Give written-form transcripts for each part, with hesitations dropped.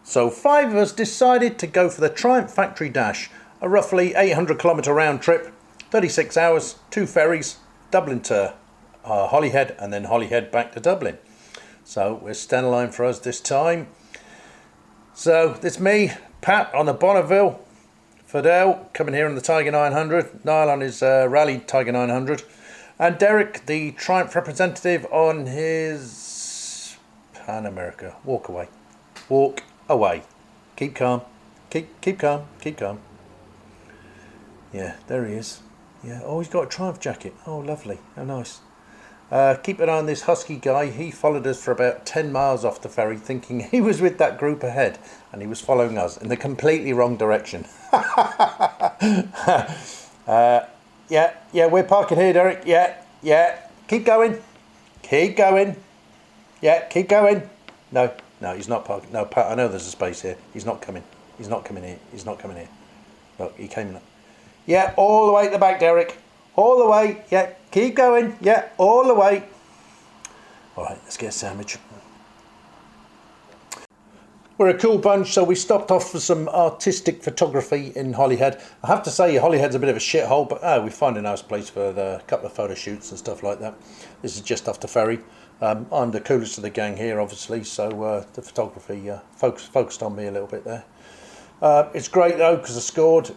So 5 of us decided to go for the Triumph Factory Dash, a roughly 800-kilometre round trip, 36 hours, 2 ferries, Dublin to Holyhead, and then Holyhead back to Dublin. So we're Stenline for us this time. So it's me, Pat on the Bonneville, Fidel coming here on the Tiger 900, Niall on his Rally Tiger 900, and Derek, the Triumph representative, on his Pan America. Walk away. Walk away. Keep calm. Keep calm. Keep calm. Yeah, there he is. Yeah. Oh, he's got a Triumph jacket. Oh, lovely. Oh, nice. Keep an eye on this husky guy. He followed us for about 10 miles off the ferry, thinking he was with that group ahead, and he was following us in the completely wrong direction. Yeah, we're parking here, Derek. Yeah. Keep going. Keep going. Yeah, keep going. No, he's not parking. No, Pat, I know there's a space here. He's not coming. He's not coming here. He's not coming here. Look, he came in. Yeah, all the way at the back, Derek. All the way. Yeah, keep going. Yeah, all the way. All right, let's get a sandwich. We're a cool bunch, so we stopped off for some artistic photography in Holyhead. I have to say, Holyhead's a bit of a shithole, but we find a nice place for the couple of photo shoots and stuff like that. This is just off the ferry. I'm the coolest of the gang here, obviously, so the photography focused on me a little bit there. It's great, though, because I scored.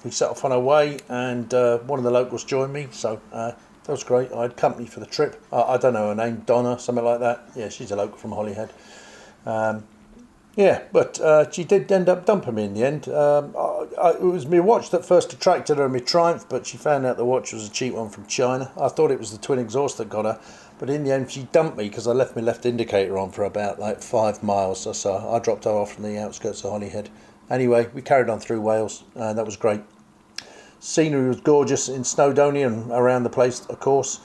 We set off on our way, and one of the locals joined me, so that was great. I had company for the trip. I don't know her name, Donna, something like that. Yeah, she's a local from Holyhead. But she did end up dumping me in the end. It was my watch that first attracted her, my Triumph, but she found out the watch was a cheap one from China. I thought it was the twin exhaust that got her, but in the end she dumped me because I left my left indicator on for about like 5 miles or so. I dropped her off from the outskirts of Holyhead. Anyway, we carried on through Wales, and that was great. Scenery was gorgeous in Snowdonia and around the place, of course.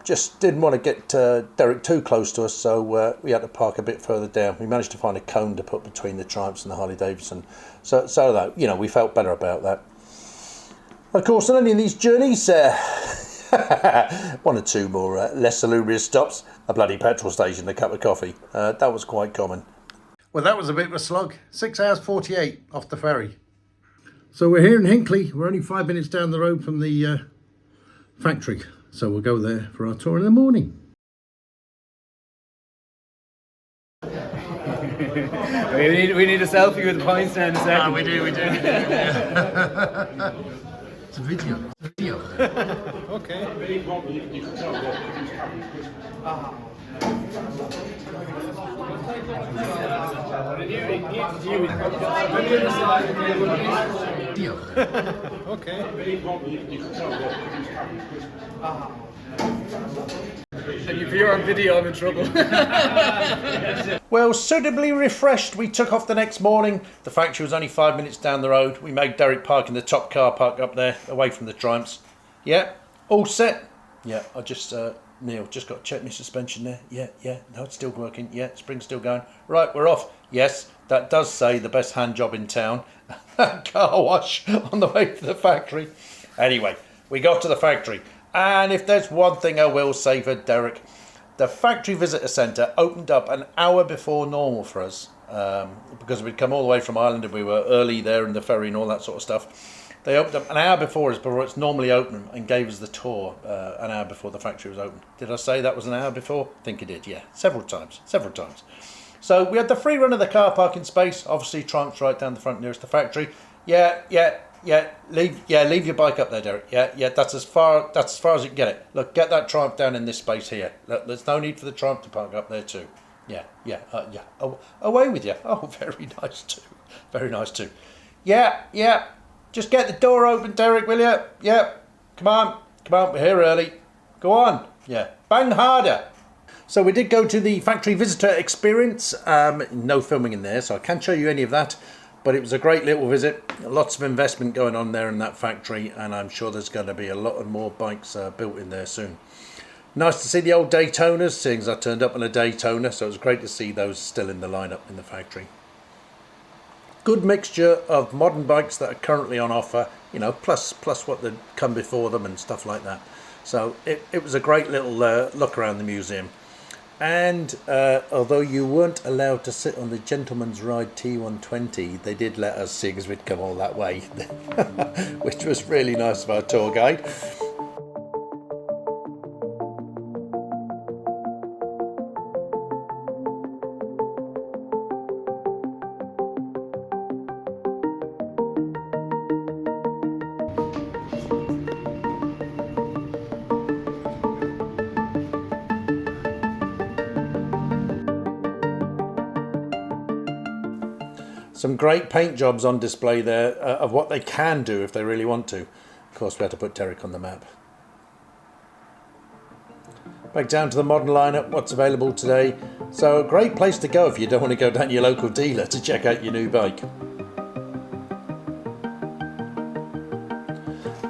Just didn't want to get Derek too close to us, so we had to park a bit further down. We managed to find a cone to put between the Triumphs and the Harley Davidson, so that, you know, we felt better about that. Of course, on any of these journeys, 1 or 2 more less salubrious stops, a bloody petrol station, a cup of coffee. That was quite common. Well, that was a bit of a slog. 6 hours 48 off the ferry. So we're here in Hinckley. We're only 5 minutes down the road from the factory. So we'll go there for our tour in the morning. we need a selfie with the points there in a second. We do. It's a video. Okay. If you're on video, I'm in trouble. Well, suitably refreshed, we took off the next morning. The factory was only 5 minutes down the road. We made Derek park in the top car park up there, away from the Triumphs. Yeah, all set. Yeah, I just, Neil, just got to check my suspension there. Yeah, no, it's still working. Yeah, spring's still going. Right, we're off. Yes, that does say the best hand job in town. Car wash on the way to the factory. Anyway, we got to the factory. And if there's one thing I will say for Derek, the factory visitor centre opened up an hour before normal for us, because we'd come all the way from Ireland and we were early there in the ferry and all that sort of stuff. They opened up an hour before us, before it's normally open, and gave us the tour an hour before the factory was open. Did I say that was an hour before? I think I did, yeah. Several times. So we had the free run of the car parking space. Obviously, Triumph's right down the front nearest the factory. Yeah. Leave your bike up there, Derek. Yeah. That's as far as you can get it. Look, get that Triumph down in this space here. Look, there's no need for the Triumph to park up there too. Yeah. Away with you. Oh, very nice too. Yeah. Just get the door open, Derek, will you? Yeah. Come on. We're here early. Go on. Yeah. Bang harder. So we did go to the factory visitor experience. No filming in there, so I can't show you any of that. But it was a great little visit. Lots of investment going on there in that factory, and I'm sure there's going to be a lot of more bikes built in there soon. Nice to see the old Daytonas, seeing as I turned up on a Daytona, so it was great to see those still in the lineup in the factory. Good mixture of modern bikes that are currently on offer, you know, plus what had come before them and stuff like that. So it was a great little look around the museum. And although you weren't allowed to sit on the gentleman's ride T120, they did let us, seeing as we'd come all that way, which was really nice of our tour guide. Some great paint jobs on display there of what they can do if they really want to. Of course, we had to put Derek on the map. Back down to the modern lineup, what's available today. So a great place to go if you don't want to go down to your local dealer to check out your new bike.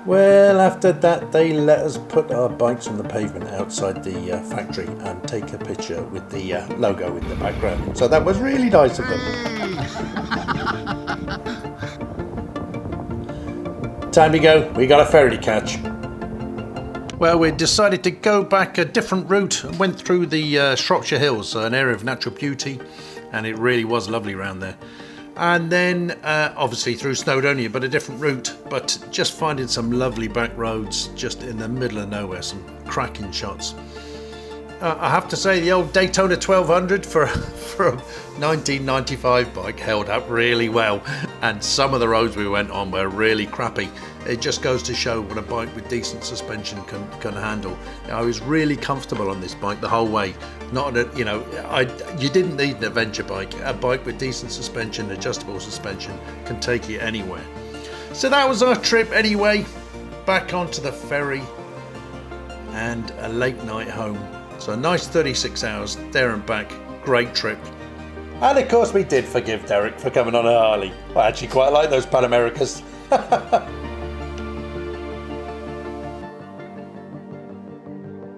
Well, after that, they let us put our bikes on the pavement outside the factory and take a picture with the logo in the background. So that was really nice of them. Time to go. We got a ferry to catch. Well, we decided to go back a different route and went through the Shropshire Hills, an area of natural beauty, and it really was lovely around there. And then obviously through Snowdonia, but a different route, but just finding some lovely back roads just in the middle of nowhere, some cracking shots. I have to say the old Daytona 1200 for a 1995 bike held up really well, and some of the roads we went on were really crappy. It just goes to show what a bike with decent suspension can handle. I was really comfortable on this bike the whole way. Not a, you didn't need an adventure bike. A bike with decent suspension, adjustable suspension, can take you anywhere. So that was our trip anyway. Back onto the ferry and a late night home. So a nice 36 hours there and back. Great trip. And of course we did forgive Derek for coming on a Harley. I actually quite like those Pan Americas.